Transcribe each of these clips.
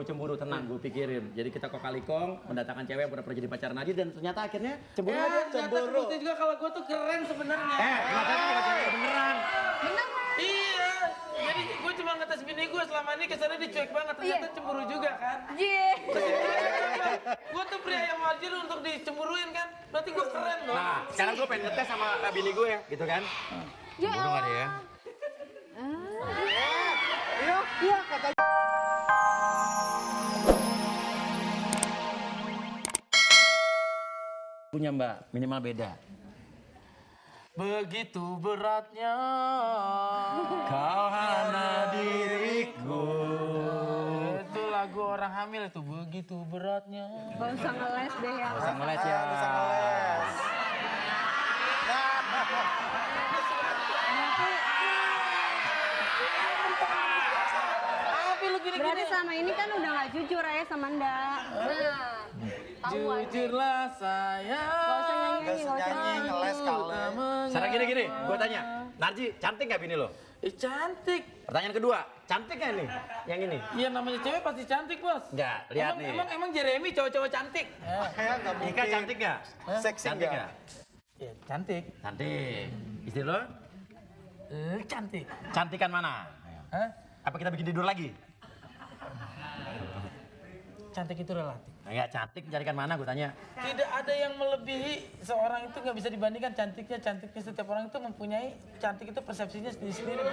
cemburu, tenang gue pikirin. Jadi kita kok kalikong mendatangkan cewek yang pernah jadi pacar Najib dan ternyata akhirnya cemburu aja. Ternyata kebukti juga kalau gue tuh keren sebenarnya. Ternyata kita cewek beneran. Bener kan? Iya. Jadi gue cuma ngetes bini gue selama ini kesannya dia cuek banget. Ternyata cemburu juga kan. Gue tuh pria yang wajar untuk dicemburuin kan. Berarti gue keren dong. Nah, sekarang gue pengen ngetes sama bini gue ya, gitu kan. Cemburu gak dia ya? Iya kata. Punya mbak, minimal beda. Begitu beratnya Kau hana diriku. itu lagu orang hamil itu begitu beratnya. Gak usah ngeles deh ya. Gak usah ngeles ya. Tapi lu gini-gini. Berarti selama ini kan udah gak jujur ya sama Nda. Jujurlah sayang. Gak usah nyanyi, Gak usah nyanyi, ngeles kali. Sekarang gini, gue tanya. Narji, cantik gak bini lo? Cantik. Pertanyaan kedua, cantik gak nih? Yang ini? Iya namanya cewek pasti cantik bos. Enggak, lihat nih. Emang Jeremy cowok-cowok cantik? Kayak nggak mungkin. Ika cantik gak? Seksi Cantik nggak? gak? Iya cantik. Cantik. Istri lo? Cantik. Cantikan mana? Hah? Apa kita bikin tidur lagi? Cantik itu relatif. Enggak, cantik mencarikan mana gue tanya. Tidak ada yang melebihi seorang itu nggak bisa dibandingkan cantiknya. Cantiknya setiap orang itu mempunyai cantik itu persepsinya sendiri-sendiri.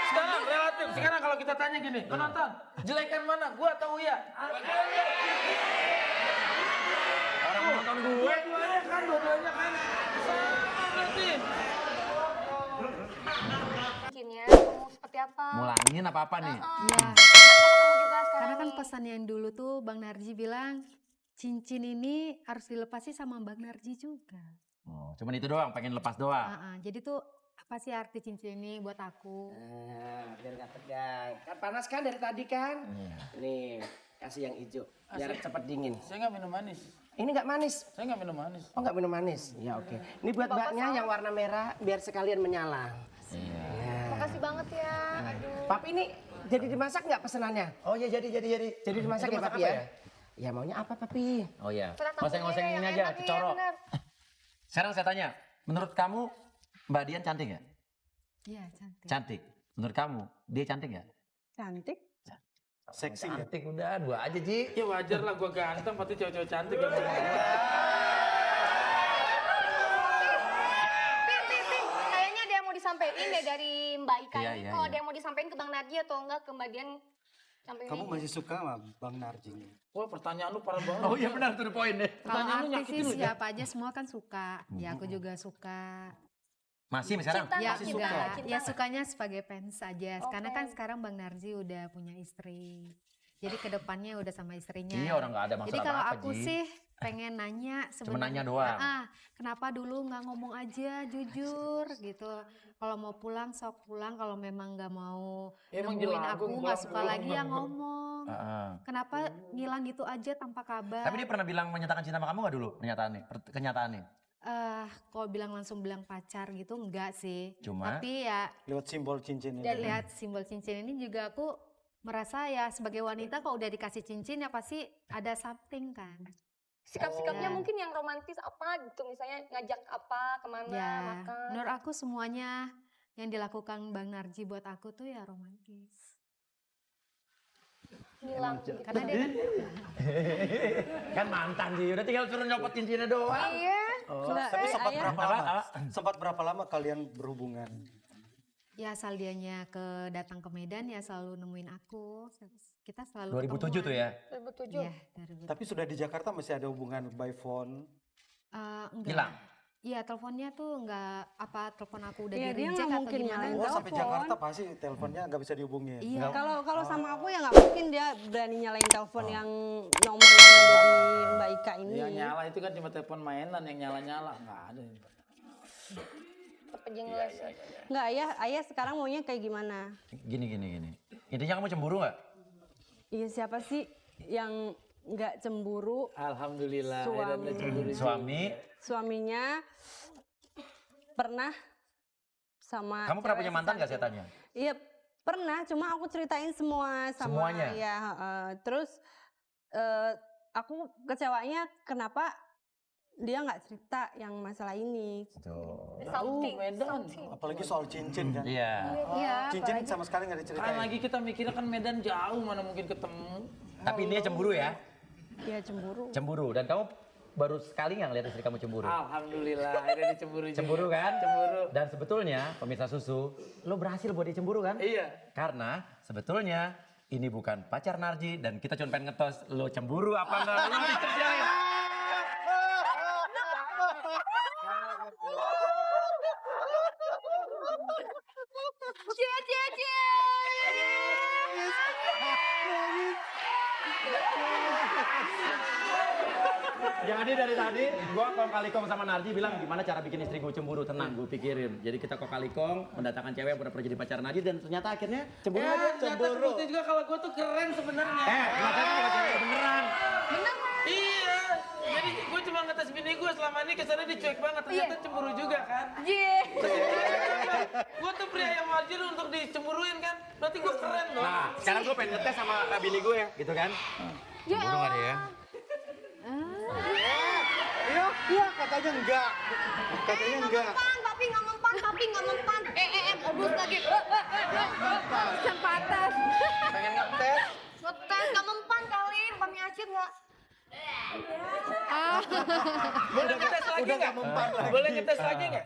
Sekarang relatif. Sekarang kalau kita tanya gini, penonton, jelekan mana? Gua atau Uya? Orang nonton gue. Dua-duanya kan. Sama berarti. Bikinnya mau seperti apa? Mulangin apa-apa nih? Iya. Iya, Ketemu juga sekarang karena kan nih. pesan yang dulu tuh Bang Narji bilang cincin ini harus dilepasi sama Bang Narji juga. Oh, cuman itu doang, pengen lepas doang. Jadi tuh apa sih arti cincin ini buat aku? Biar gak tegang. Kan panas kan dari tadi kan? Nih, kasih yang hijau. Biar cepet dingin. Saya nggak minum manis. Ini nggak manis. Saya nggak minum manis. Oh nggak minum manis? Ya oke. Ini buat mbaknya yang warna merah biar sekalian menyala. Makasih banget ya. Aduh. Papi ini jadi dimasak nggak pesenannya? Oh iya, jadi. Jadi dimasak Itu ya masak papi apa ya? ya? Ya maunya apa papi? Oh iya. Surat Ngoseng-ngoseng tampungnya ini yang aja, enak, iya, kecorok. bener. Sekarang saya tanya, menurut kamu Mbak Dian cantik nggak? Iya cantik. Cantik. Menurut kamu, dia cantik nggak? Cantik. Seksi nggak? Cantik udah, dua aja Ji. Ya wajar lah gua ganteng, pasti cowok-cowok cantik kan. Pin. Kayaknya ada yang mau disampaikan deh dari Mbak Ika Iya, ini. iya, Kalau iya. ada yang mau disampaikan ke Bang Narji atau enggak ke Mbak Dian. Sampaikan Kamu aja. masih suka sama Bang Narji? Wah pertanyaan lu parah banget. Oh iya benar, to the point deh. Kalau Pertanyaan lu artis nyakitin sih lu, Jan. siapa aja semua kan suka. Ya aku juga suka. Masih sekarang? Cinta Ya nggak? Cinta enggak, nggak? Cinta ya nggak? sukanya sebagai fans aja. Karena Oke. kan sekarang Bang Narji udah punya istri. Jadi kedepannya udah sama istrinya. Iya, orang nggak ada masalah Jadi kalau apa-apa, aku Ji. sih pengen nanya sebenarnya. nanya doang. Kenapa dulu nggak ngomong aja jujur gitu. Kalau mau pulang sok pulang. Kalau memang nggak mau Emang nemuin jelas, aku gua nggak suka pulang. lagi ya ngomong. Kenapa ngilang gitu aja tanpa kabar? Tapi dia pernah bilang menyatakan cinta sama kamu nggak dulu? Kenyataannya? Kalau bilang langsung bilang pacar gitu enggak sih. Cuma? Tapi ya Lewat simbol cincin ini. dan lihat simbol cincin ini juga aku merasa ya sebagai wanita kalau udah dikasih cincin ya pasti ada something kan. Sikap-sikapnya Oh. mungkin yang romantis apa gitu. Misalnya ngajak apa, kemana, Ya, makan. menurut aku semuanya yang dilakukan Bang Narji buat aku tuh ya romantis. Hilang gitu. Karena dia kan Kan mantan Ji, udah tinggal suruh nyopot cincinnya doang. Iya. Tapi sempat Ayah. berapa lama? Sempat berapa lama kalian berhubungan? ya asal dianya datang ke Medan ya selalu nemuin aku. Kita selalu 2007 tuh ya? 2007. Iya, 2007. Tapi sudah di Jakarta masih ada hubungan by phone? Enggak. Hilang? Iya, teleponnya tuh enggak telepon aku udah Iya, dia di-reject nggak atau mungkin gimana. nyalain Oh sampai telepon. Jakarta pasti teleponnya nggak bisa dihubungin? Iya. Kalau sama aku ya nggak mungkin dia berani nyalain telepon yang nomor yang ada di Mbak Ika ini. Yang nyala itu kan cuma telepon mainan yang nyala-nyala. Nggak ada. Terpejengles. Nggak, ayah sekarang maunya kayak gimana? Gini. Intinya kamu cemburu nggak? Iya, siapa sih yang nggak cemburu? Alhamdulillah. Suami. akhirnya cemburu. Suami, Suaminya pernah sama kamu pernah cewek punya mantan nggak secantik. saya tanya? Iya, Pernah, cuma aku ceritain semua sama Semuanya? ya. Terus aku kecewanya kenapa dia nggak cerita yang masalah ini. Salting, Medan. salting. Apalagi soal cincin kan. Iya. Iya, Cincin apalagi. sama sekali nggak Kan diceritain. lagi kita mikirnya kan Medan jauh, mana mungkin ketemu. Tapi ini cemburu ya? Dia cemburu. Cemburu. Dan kamu baru sekali nggak ngeliat istri kamu cemburu? Alhamdulillah, akhirnya dicemburu juga. Cemburu kan? Cemburu. Dan sebetulnya, pemirsa Susu, lo berhasil buat dia cemburu kan? Iya. Karena sebetulnya ini bukan pacar Narji dan kita cuma pengen ngetos lo cemburu apa enggak? Lo dikerjain. Cie, cie, cie. Jadi dari tadi gua kong kali kong sama Narji bilang gimana cara bikin istri gue cemburu. Tenang, gue pikirin. Jadi kita kong kali kong mendatangkan cewek yang pernah jadi pacar Narji dan ternyata akhirnya cemburu aja. Ternyata kebukti juga kalau gue tuh keren sebenarnya. Ternyata kita cewek beneran. Iya. Jadi gue cuma ngetes bini gue selama ini kesannya dia cuek banget. Ternyata cemburu juga kan. Cie. Gue tuh pria yang wajar untuk dicemburuin kan. Berarti gue keren dong. Nah, sekarang gue pengen ngetes sama bini gue ya, gitu kan? Cemburu nggak dia ya? Iya, katanya enggak. Katanya enggak. Tapi nggak mempan. Abus lagi. Kesempatan. Pengen ngetes. Ngetes nggak mempan kali. Mami Acit nggak. Boleh ngetes lagi Udah nggak? nggak mempan lagi. Boleh ngetes lagi nggak?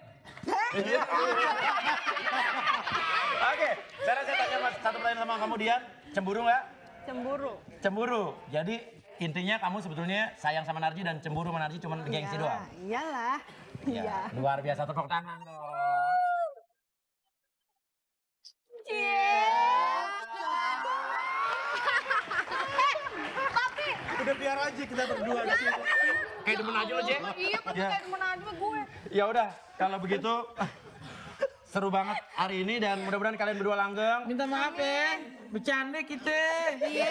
Oke, sekarang saya tanya mas satu pertanyaan sama kamu Dian, cemburu nggak? Cemburu. Cemburu. Jadi intinya kamu sebetulnya sayang sama Narji dan cemburu sama Narji cuma gengsi doang. Iyalah. Iya. Ya, luar biasa, tepuk tangan dong. Udah biar aja kita berdua di sini. Kayak demen aja lo, Je. Iya, kayak temen aja gue. Ya udah, kalau begitu seru banget hari ini dan mudah-mudahan kalian berdua langgeng. Minta maaf ya. Bercanda kita. Iya.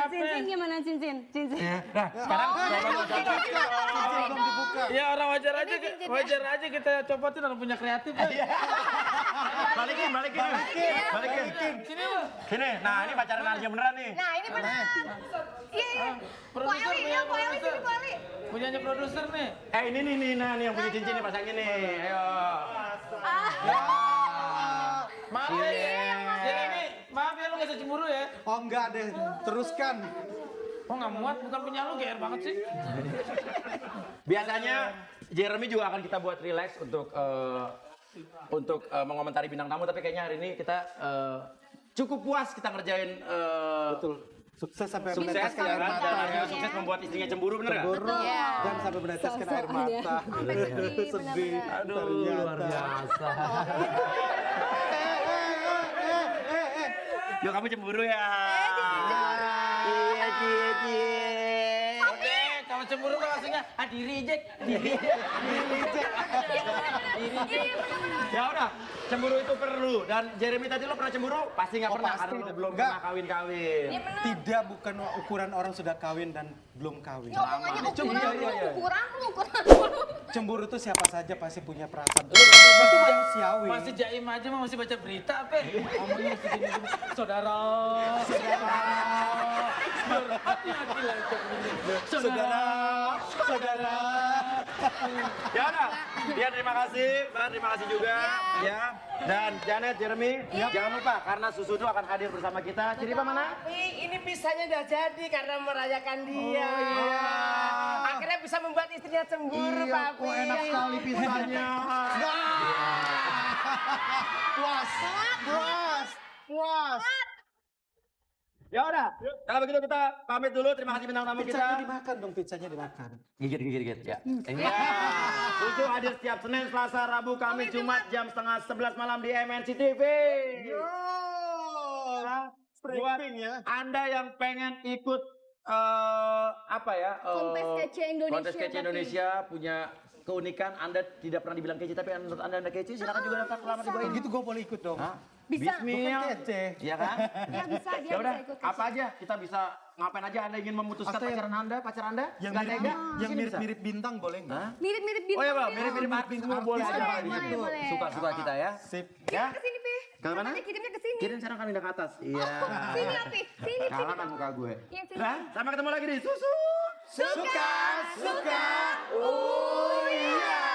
Cincin gimana cincin? Cincin. Nah, sekarang Cincin belum dibuka. Ya orang wajar aja kita copotin orang punya kreatif kan. balikin. Sini lu. Sini, nah ini pacaran Narji beneran nih. Nah, ini benar. Iya. Produser Ko Eli sini, Ko Eli. Punyanya produser nih. Ini nih yang punya cincin nih pasangin nih. Ayo. Maaf ya. Jeremy, maaf ya lu gak usah cemburu ya. Oh enggak deh, teruskan. Oh nggak muat, bukan punya lu, GR banget sih. Biasanya Jeremy juga akan kita buat relax untuk mengomentari bintang tamu, tapi kayaknya hari ini kita cukup puas kita ngerjain Betul. Sukses sampai sukses meneteskan air kan, mata. dan akhirnya sukses membuat istrinya cemburu, bener nggak? Cemburu dan sampai meneteskan air mata. Sampai sedih, Sedih. Aduh, luar biasa. Yuk kamu cemburu ya. Iya, cie. Oke, kalau cemburu mah langsungnya diri reject. Ya udah, cemburu itu perlu. Dan Jeremy tadi lo pernah cemburu? Pasti nggak pernah pasti. karena lo belum Nggak. pernah kawin-kawin. Tidak, bukan ukuran orang sudah kawin dan belum kawin. Ngomong aja ukuran lu, Iya. ukuran lu. Cemburu itu siapa saja pasti punya perasaan. Itu manusiawi. Masih jaim aja mah masih baca berita apa? Ngomongnya segini. Saudara. Hati-hati lah itu. Saudara. Ya udah, Dian terima kasih, Mbak terima kasih juga. Ya. Dan Janet, Jeremy, jangan lupa karena Susu itu akan hadir bersama kita. Jadi Pak mana? Ini pisahnya udah jadi karena merayakan dia. Akhirnya bisa membuat istrinya cemburu, Papi. Enak sekali pisahnya. Puas. Ya udah, kalau begitu kita pamit dulu. Terima kasih bintang tamu Pizzanya kita. dimakan dong, pizzanya dimakan. Gigit ya. Susu hadir setiap Senin, Selasa, Rabu, Kamis, Jumat jam setengah 11 malam di MNC TV. Buat Anda yang pengen ikut Kontes kece Indonesia. Kontes kece tapi- Indonesia punya keunikan. Anda tidak pernah dibilang kece, tapi menurut Anda kece, silakan juga daftar selamat di bawah ini. Gitu gue boleh ikut dong. Bisa. Bismil. Bukan kece. Iya kan? Iya bisa, dia Ya udah, bisa ikut apa aja kita bisa ngapain aja Anda ingin memutuskan Atau yang- pacar Anda? Yang Nggak tega? yang Sini bisa. mirip-mirip bintang boleh nggak? Hah? Mirip-mirip Oh iya, bintang. Bang, mirip-mirip artis semua boleh Artis aja. banyak tuh. Suka-suka kita ya. Sip. Ya. Kesini, Pi. Ke mana? Katanya kirimnya ke sini. Kirim sekarang kali ke atas. Iya. Sini Api, sini. Kalah kan muka gue. Iya, sini. Nah, sampai ketemu lagi di Susu. Suka. Oh iya.